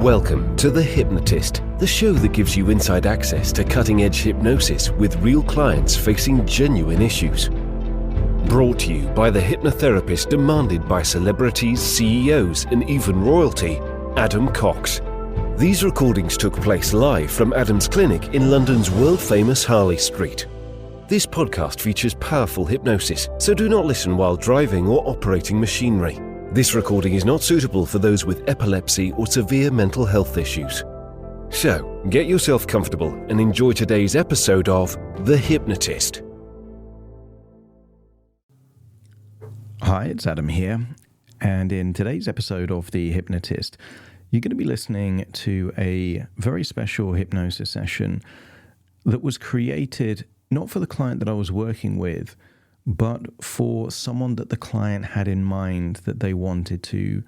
Welcome to The Hypnotist, the show that gives you inside access to cutting-edge hypnosis with real clients facing genuine issues. Brought to you by the hypnotherapist demanded by celebrities, CEOs, and even royalty, Adam Cox. These recordings took place live from Adam's clinic in London's world-famous Harley Street. This podcast features powerful hypnosis, so do not listen while driving or operating machinery. This recording is not suitable for those with epilepsy or severe mental health issues. So, get yourself comfortable and enjoy today's episode of The Hypnotist. Hi, it's Adam here, and in today's episode of The Hypnotist, you're going to be listening to a very special hypnosis session that was created not for the client that I was working with, but for someone that the client had in mind that they wanted to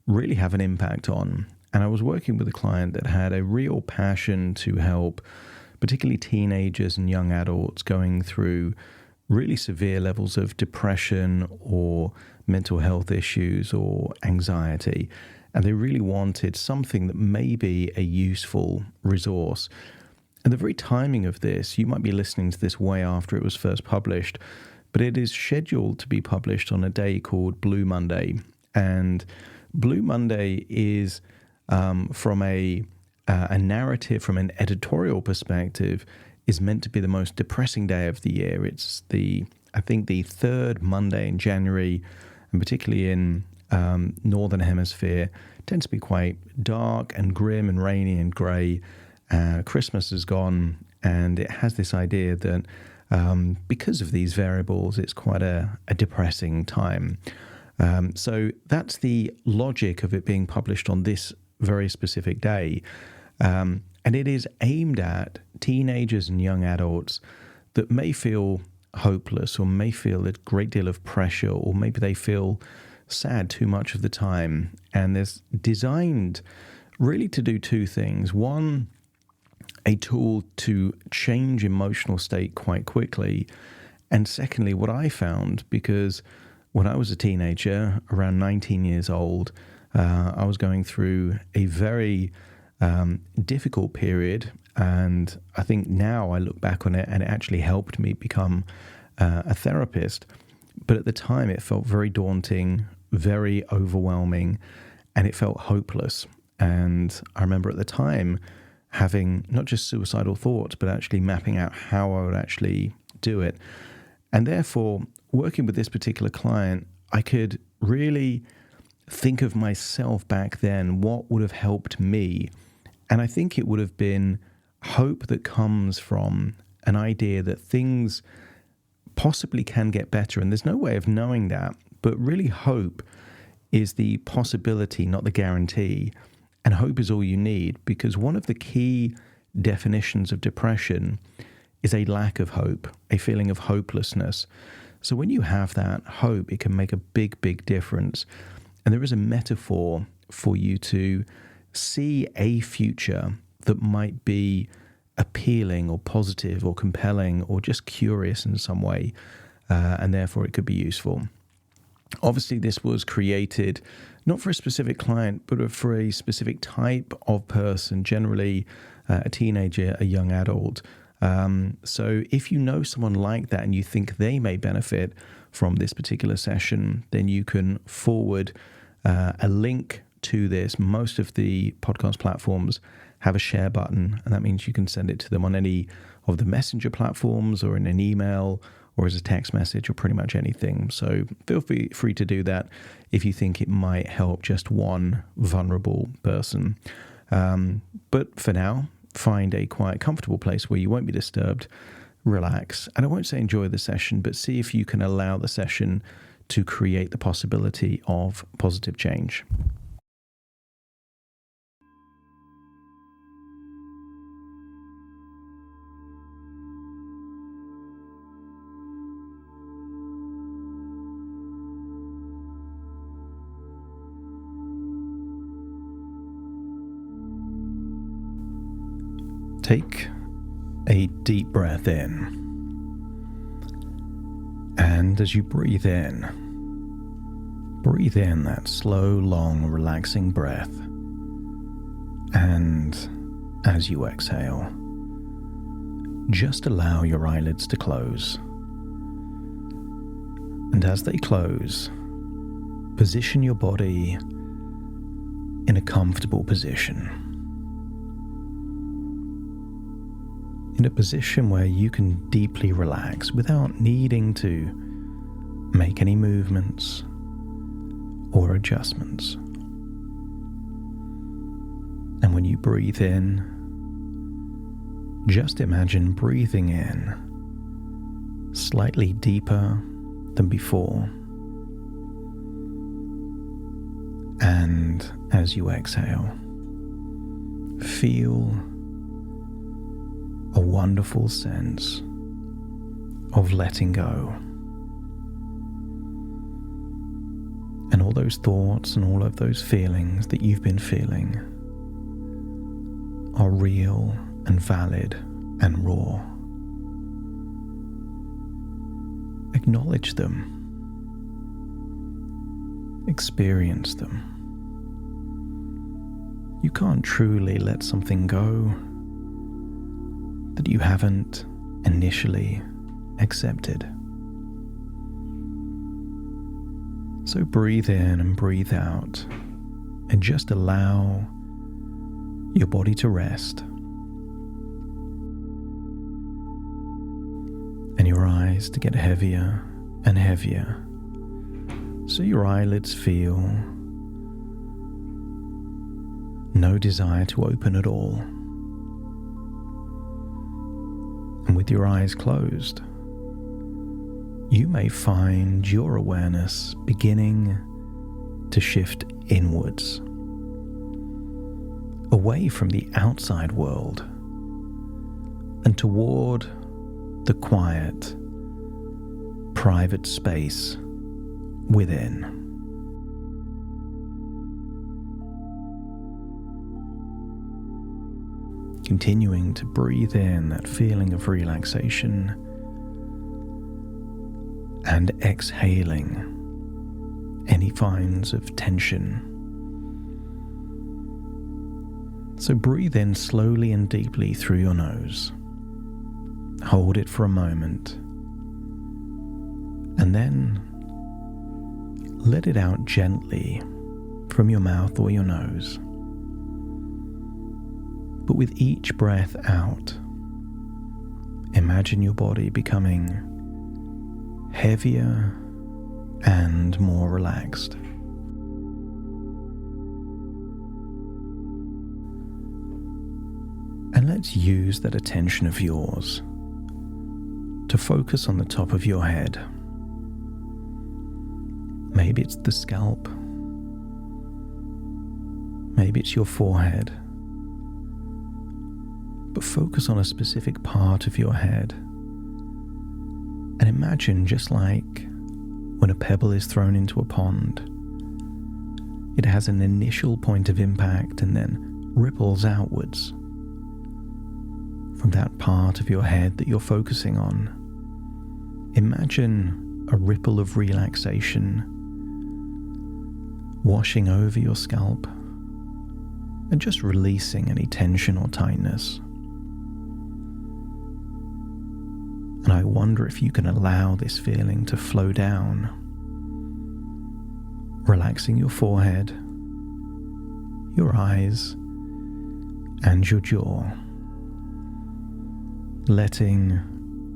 really have an impact on. And I was working with a client that had a real passion to help particularly teenagers and young adults going through really severe levels of depression or mental health issues or anxiety. And they really wanted something that may be a useful resource. And the very timing of this, you might be listening to this way after it was first published, but it is scheduled to be published on a day called Blue Monday. And Blue Monday is from a narrative, from an editorial perspective, is meant to be the most depressing day of the year. It's I think the third Monday in January, and particularly in Northern Hemisphere, tends to be quite dark and grim and rainy and grey. Christmas is gone, and it has this idea that because of these variables, it's quite a depressing time. So that's the logic of it being published on this very specific day. And it is aimed at teenagers and young adults that may feel hopeless or may feel a great deal of pressure, or maybe they feel sad too much of the time. And it's designed really to do two things. One, a tool to change emotional state quite quickly. And secondly, what I found, because when I was a teenager, around 19 years old, I was going through a very difficult period. And I think now I look back on it and it actually helped me become a therapist. But at the time, it felt very daunting, very overwhelming, and it felt hopeless. And I remember at the time having not just suicidal thoughts, but actually mapping out how I would actually do it. And therefore, working with this particular client, I could really think of myself back then, what would have helped me. And I think it would have been hope that comes from an idea that things possibly can get better. And there's no way of knowing that, but really hope is the possibility, not the guarantee. And hope is all you need, because one of the key definitions of depression is a lack of hope, a feeling of hopelessness. So when you have that hope, it can make a big, big difference. And there is a metaphor for you to see a future that might be appealing or positive or compelling or just curious in some way, and therefore it could be useful. Obviously, this was created not for a specific client, but for a specific type of person, generally a teenager, a young adult. So if you know someone like that and you think they may benefit from this particular session, then you can forward a link to this. Most of the podcast platforms have a share button, and that means you can send it to them on any of the messenger platforms or in an email or as a text message or pretty much anything. So feel free to do that if you think it might help just one vulnerable person. But for now, find a quiet, comfortable place where you won't be disturbed, relax. And I won't say enjoy the session, but see if you can allow the session to create the possibility of positive change. Take a deep breath in, and as you breathe in that slow, long, relaxing breath, And as you exhale, just allow your eyelids to close. And as they close, position your body in a comfortable position. In a position where you can deeply relax without needing to make any movements or adjustments. And when you breathe in, just imagine breathing in slightly deeper than before. And as you exhale, feel a wonderful sense of letting go. And all those thoughts and all of those feelings that you've been feeling are real and valid and raw. Acknowledge them. Experience them. You can't truly let something go that you haven't initially accepted. So breathe in and breathe out and just allow your body to rest and your eyes to get heavier and heavier, so your eyelids feel no desire to open at all. And with your eyes closed, you may find your awareness beginning to shift inwards, away from the outside world and toward the quiet, private space within. Continuing to breathe in that feeling of relaxation and exhaling any signs of tension. So breathe in slowly and deeply through your nose. Hold it for a moment, and then let it out gently from your mouth or your nose. But with each breath out, imagine your body becoming heavier and more relaxed. And let's use that attention of yours to focus on the top of your head. Maybe it's the scalp. Maybe it's your forehead. But focus on a specific part of your head. And imagine, just like when a pebble is thrown into a pond, it has an initial point of impact and then ripples outwards. From that part of your head that you're focusing on, imagine a ripple of relaxation washing over your scalp and just releasing any tension or tightness. And I wonder if you can allow this feeling to flow down, relaxing your forehead, your eyes, and your jaw, letting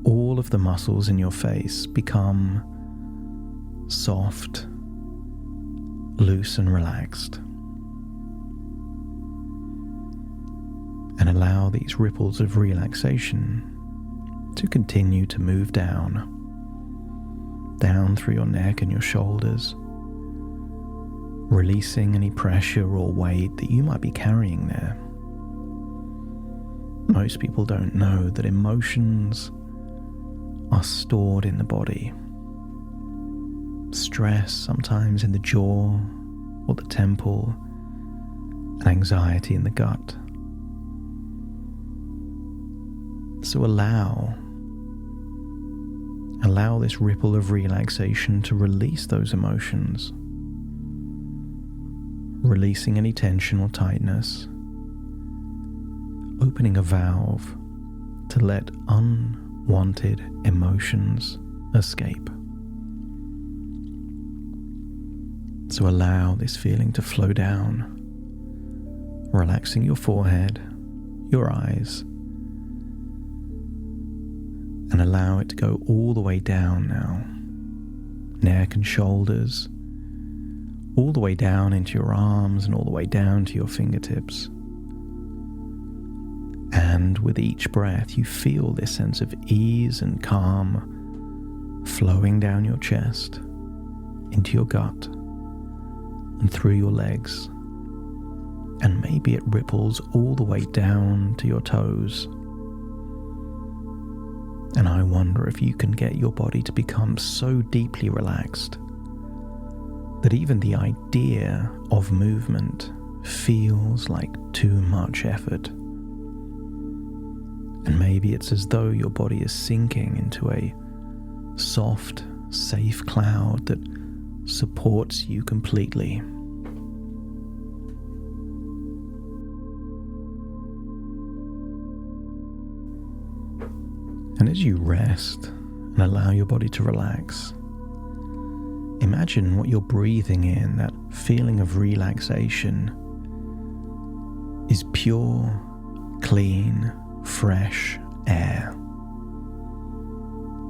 all of the muscles in your face become soft, loose, and relaxed. And allow these ripples of relaxation to continue to move down through your neck and your shoulders, releasing any pressure or weight that you might be carrying there. Most people don't know that emotions are stored in the body. Stress sometimes in the jaw or the temple, and anxiety in the gut. So allow this ripple of relaxation to release those emotions, releasing any tension or tightness, opening a valve to let unwanted emotions escape. So allow this feeling to flow down, relaxing your forehead, your eyes, and allow it to go all the way down now, neck and shoulders, all the way down into your arms and all the way down to your fingertips. And with each breath, you feel this sense of ease and calm flowing down your chest, into your gut, and through your legs. And maybe it ripples all the way down to your toes. And I wonder if you can get your body to become so deeply relaxed that even the idea of movement feels like too much effort. And maybe it's as though your body is sinking into a soft, safe cloud that supports you completely. And as you rest and allow your body to relax, imagine what you're breathing in, that feeling of relaxation, is pure, clean, fresh air.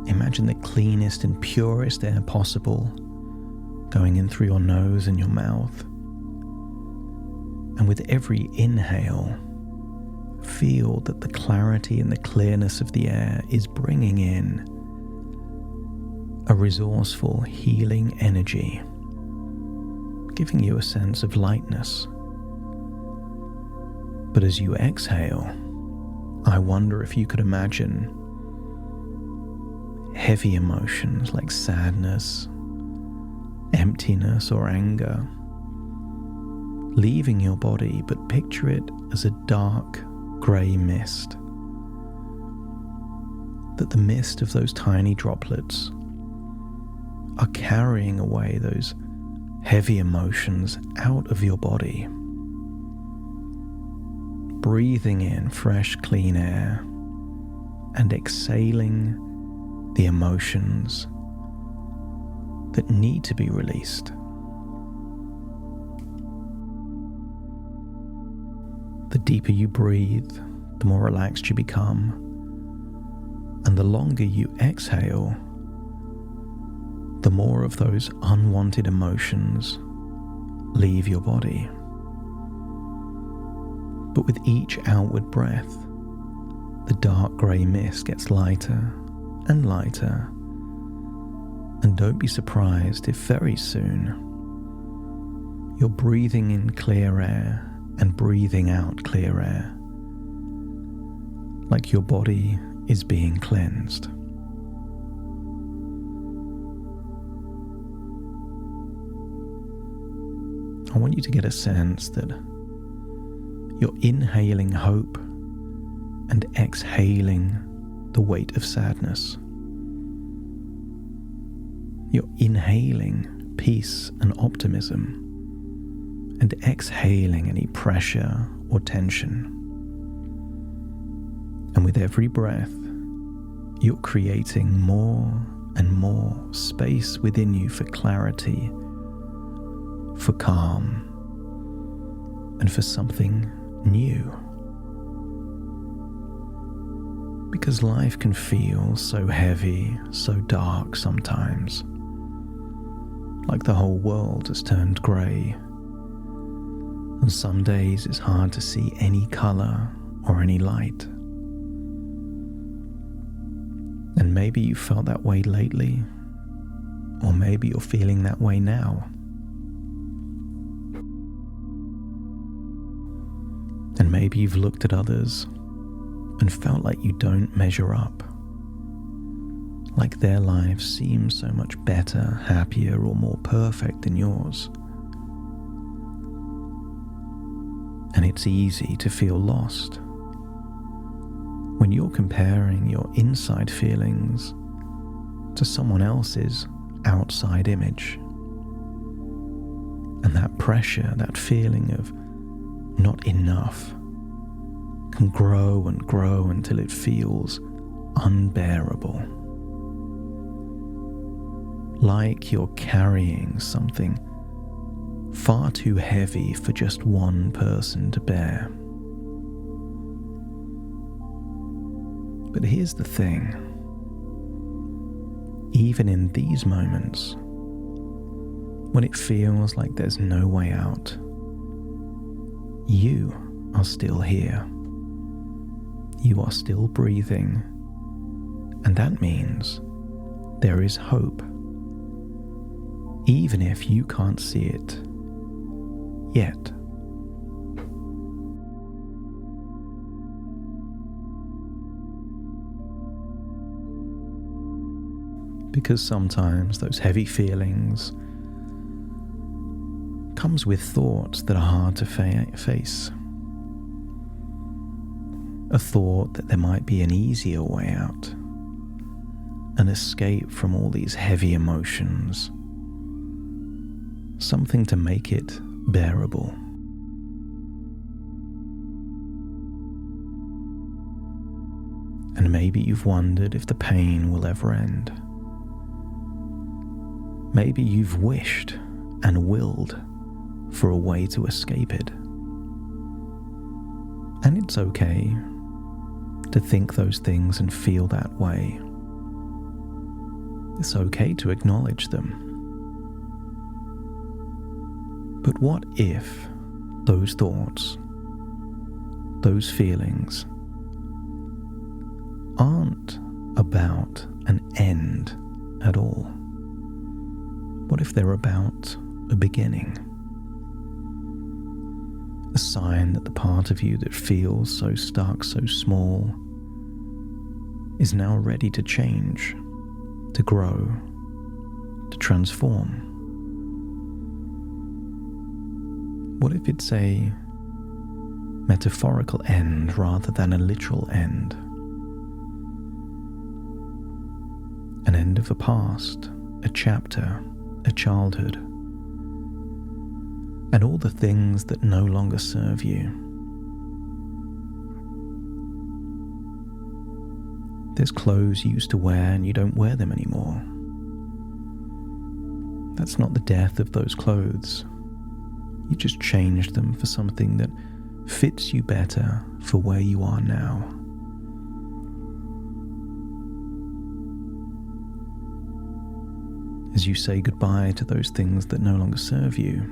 Imagine the cleanest and purest air possible going in through your nose and your mouth. And with every inhale, feel that the clarity and the clearness of the air is bringing in a resourceful, healing energy, giving you a sense of lightness. But as you exhale, I wonder if you could imagine heavy emotions like sadness, emptiness, or anger leaving your body, but picture it as a dark, grey mist. That the mist of those tiny droplets are carrying away those heavy emotions out of your body. Breathing in fresh, clean air and exhaling the emotions that need to be released. The deeper you breathe, the more relaxed you become, and the longer you exhale, the more of those unwanted emotions leave your body. But with each outward breath, the dark grey mist gets lighter and lighter, and don't be surprised if very soon you're breathing in clear air and breathing out clear air, like your body is being cleansed. I want you to get a sense that you're inhaling hope and exhaling the weight of sadness. You're inhaling peace and optimism and exhaling any pressure or tension. And with every breath, you're creating more and more space within you for clarity, for calm, and for something new. Because life can feel so heavy, so dark sometimes, like the whole world has turned grey. And some days it's hard to see any colour or any light. And maybe you felt that way lately, or maybe you're feeling that way now. And maybe you've looked at others and felt like you don't measure up, like their lives seem so much better, happier, or more perfect than yours. And it's easy to feel lost when you're comparing your inside feelings to someone else's outside image. And that pressure, that feeling of not enough, can grow and grow until it feels unbearable. Like you're carrying something far too heavy for just one person to bear. But here's the thing. Even in these moments, when it feels like there's no way out, you are still here. You are still breathing, and that means there is hope. Even if you can't see it yet. Because sometimes those heavy feelings comes with thoughts that are hard to face. A thought that there might be an easier way out, an escape from all these heavy emotions, something to make it bearable. And maybe you've wondered if the pain will ever end. Maybe you've wished and willed for a way to escape it. And it's okay to think those things and feel that way. It's okay to acknowledge them. But what if those thoughts, those feelings, aren't about an end at all? What if they're about a beginning? A sign that the part of you that feels so stuck, so small, is now ready to change, to grow, to transform. What if it's a metaphorical end rather than a literal end? An end of a past, a chapter, a childhood, and all the things that no longer serve you. There's clothes you used to wear and you don't wear them anymore. That's not the death of those clothes. You just changed them for something that fits you better for where you are now. As you say goodbye to those things that no longer serve you,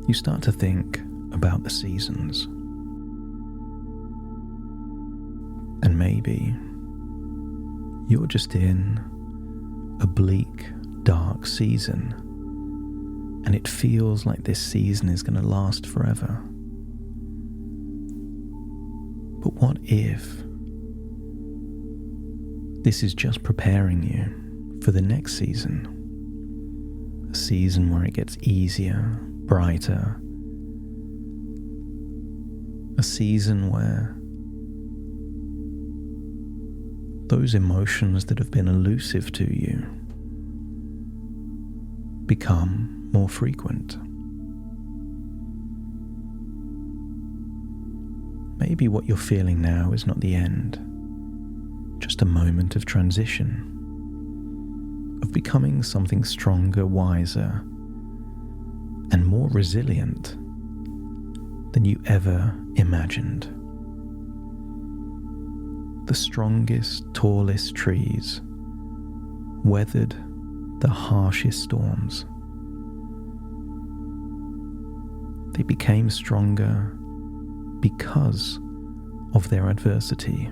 you start to think about the seasons. And maybe you're just in a bleak, dark season, and it feels like this season is going to last forever. But what if this is just preparing you for the next season? A season where it gets easier, brighter. A season where those emotions that have been elusive to you become more frequent. Maybe what you're feeling now is not the end, just a moment of transition, of becoming something stronger, wiser, and more resilient than you ever imagined. The strongest, tallest trees weathered the harshest storms. They became stronger because of their adversity.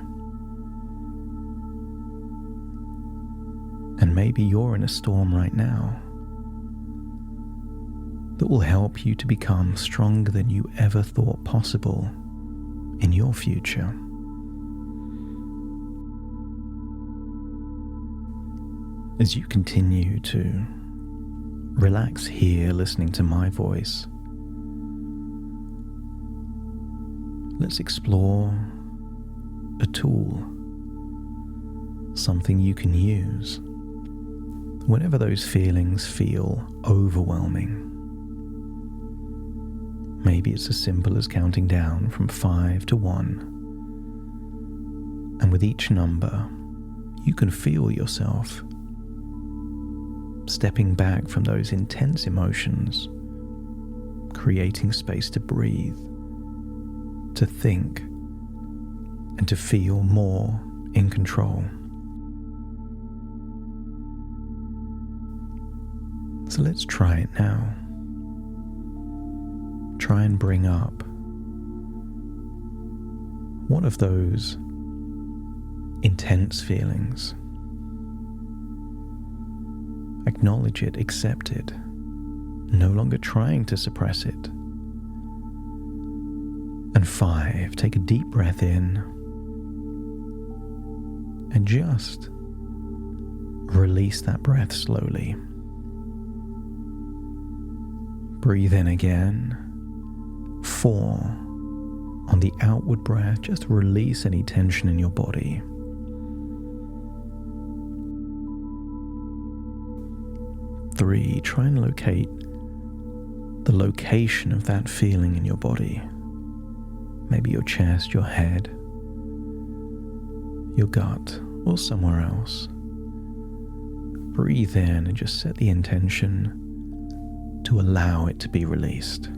And maybe you're in a storm right now that will help you to become stronger than you ever thought possible in your future. As you continue to relax here, listening to my voice, let's explore a tool, something you can use whenever those feelings feel overwhelming. Maybe it's as simple as counting down from 5 to 1. And with each number, you can feel yourself stepping back from those intense emotions, creating space to breathe, to think, and to feel more in control. So let's try it now. Try and bring up one of those intense feelings. Acknowledge it, accept it, no longer trying to suppress it. And 5, take a deep breath in and just release that breath slowly. Breathe in again. 4, on the outward breath, just release any tension in your body. 3, try and locate the location of that feeling in your body. Maybe your chest, your head, your gut, or somewhere else. Breathe in and just set the intention to allow it to be released.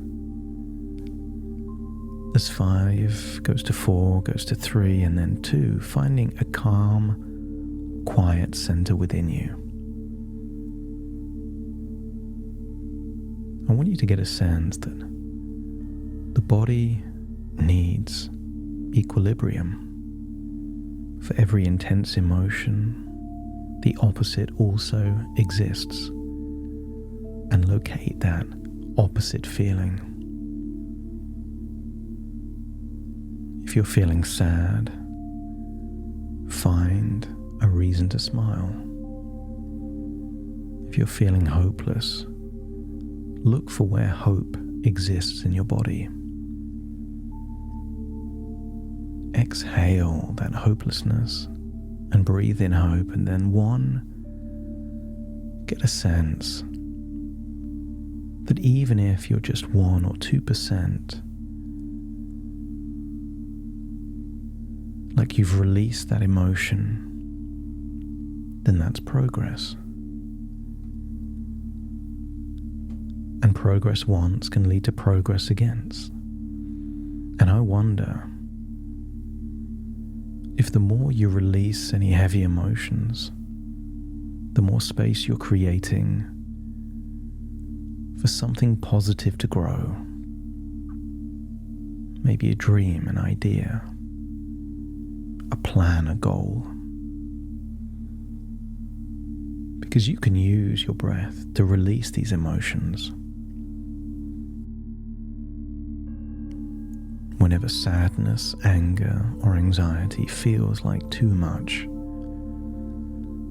As 5 goes to 4, goes to 3, and then 2, finding a calm, quiet center within you. I want you to get a sense that the body needs equilibrium. For every intense emotion, the opposite also exists. And locate that opposite feeling. If you're feeling sad, find a reason to smile. If you're feeling hopeless, look for where hope exists in your body. Exhale that hopelessness and breathe in hope, and then 1, get a sense that even if you're just 1 or 2%, like you've released that emotion, then that's progress. And progress once can lead to progress against. And I wonder if the more you release any heavy emotions, the more space you're creating for something positive to grow. Maybe a dream, an idea, a plan, a goal. Because you can use your breath to release these emotions. Whenever sadness, anger, or anxiety feels like too much,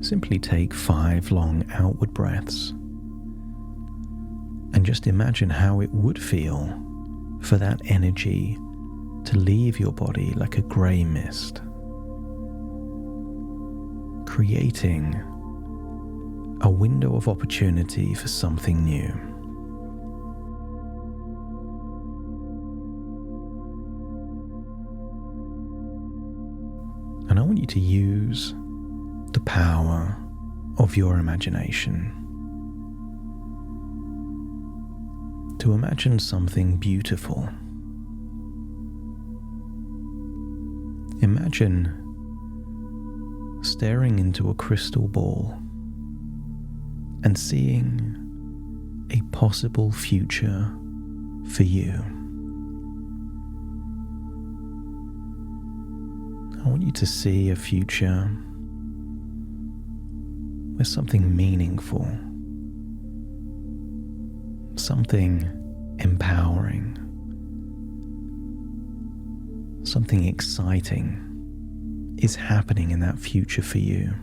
simply take 5 long outward breaths and just imagine how it would feel for that energy to leave your body like a grey mist, creating a window of opportunity for something new. And I want you to use the power of your imagination to imagine something beautiful. Imagine staring into a crystal ball and seeing a possible future for you. I want you to see a future where something meaningful, something empowering, something exciting is happening in that future for you.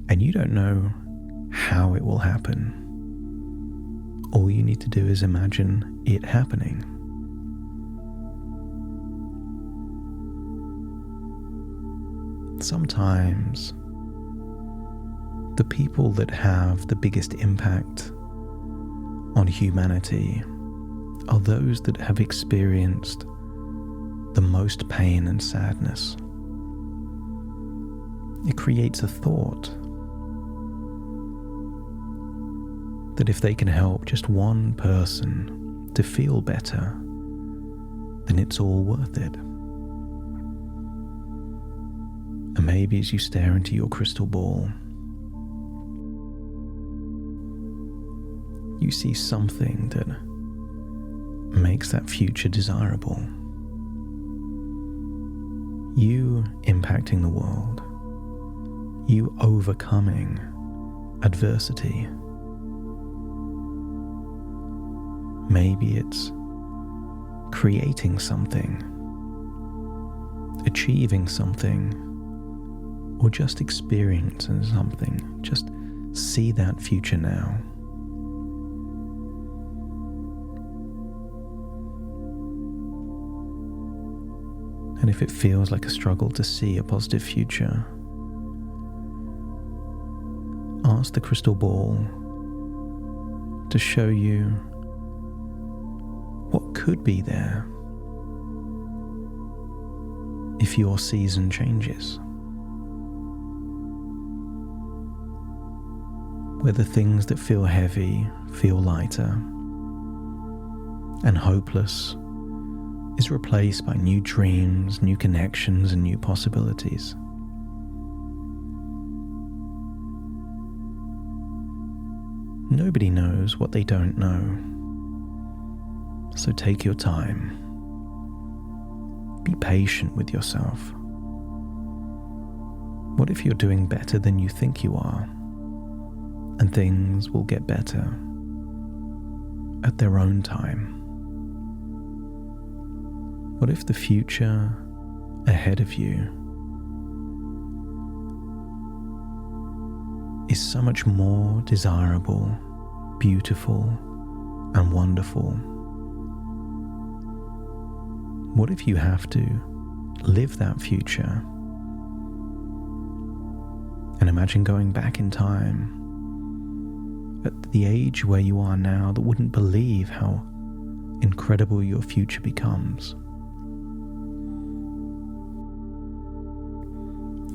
And you don't know how it will happen. All you need to do is imagine it happening. Sometimes the people that have the biggest impact on humanity are those that have experienced the most pain and sadness. It creates a thought that if they can help just one person to feel better, then it's all worth it. And maybe as you stare into your crystal ball, you see something that makes that future desirable. You impacting the world, you overcoming adversity. Maybe it's creating something, achieving something, or just experiencing something. Just see that future now. And if it feels like a struggle to see a positive future, ask the crystal ball to show you what could be there if your season changes. Whether things that feel heavy feel lighter, and hopeless is replaced by new dreams, new connections, and new possibilities. Nobody knows what they don't know. So take your time. Be patient with yourself. What if you're doing better than you think you are? And things will get better at their own time. What if the future ahead of you is so much more desirable, beautiful, and wonderful? What if you have to live that future? And imagine going back in time at the age where you are now that wouldn't believe how incredible your future becomes.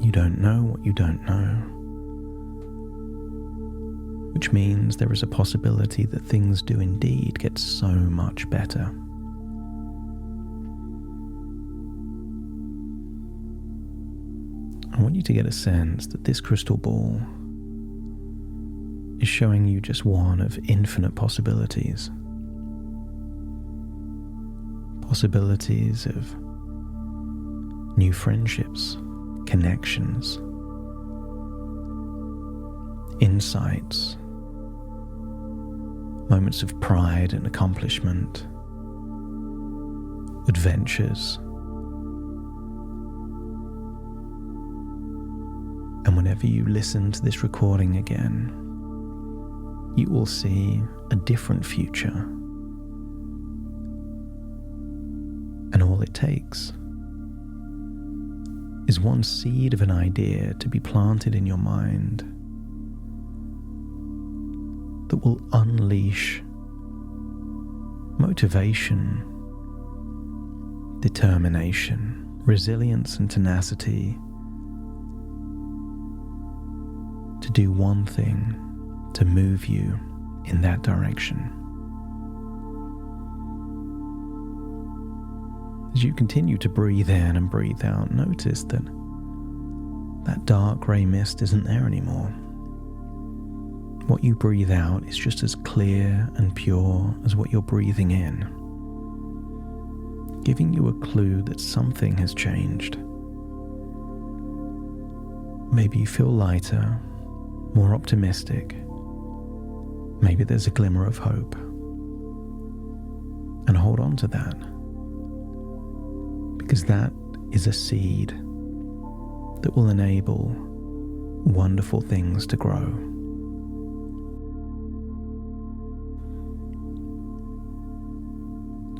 You don't know what you don't know, which means there is a possibility that things do indeed get so much better. I want you to get a sense that this crystal ball is showing you just one of infinite possibilities. Possibilities of new friendships, connections, insights, moments of pride and accomplishment, adventures. And whenever you listen to this recording again, you will see a different future. And all it takes is one seed of an idea to be planted in your mind that will unleash motivation, determination, resilience, and tenacity to do one thing to move you in that direction. As you continue to breathe in and breathe out, notice that that dark grey mist isn't there anymore. What you breathe out is just as clear and pure as what you're breathing in, giving you a clue that something has changed. Maybe you feel lighter, more optimistic. Maybe there's a glimmer of hope. And hold on to that, because that is a seed that will enable wonderful things to grow.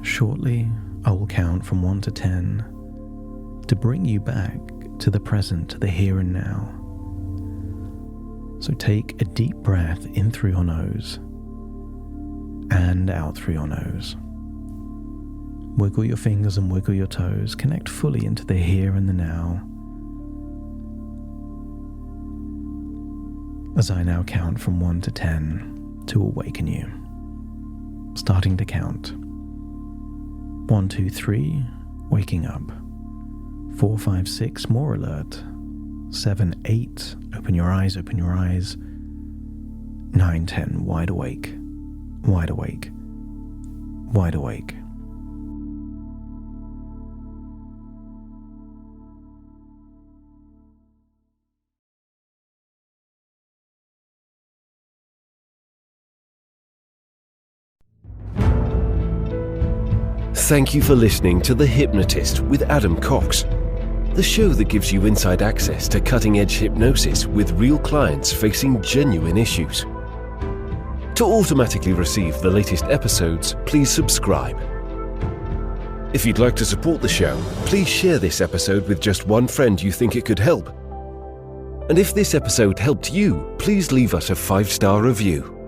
Shortly, I will count from 1 to 10 to bring you back to the present, to the here and now. So take a deep breath in through your nose and out through your nose. Wiggle your fingers and wiggle your toes. Connect fully into the here and the now. As I now count from 1 to 10 to awaken you. Starting to count. 1, 2, 3, waking up. 4, 5, 6, more alert. 7, 8, open your eyes, open your eyes. 9, 10, wide awake, wide awake, wide awake. Thank you for listening to The Hypnotist with Adam Cox, the show that gives you inside access to cutting-edge hypnosis with real clients facing genuine issues. To automatically receive the latest episodes, please subscribe. If you'd like to support the show, please share this episode with just one friend you think it could help. And if this episode helped you, please leave us a 5-star review.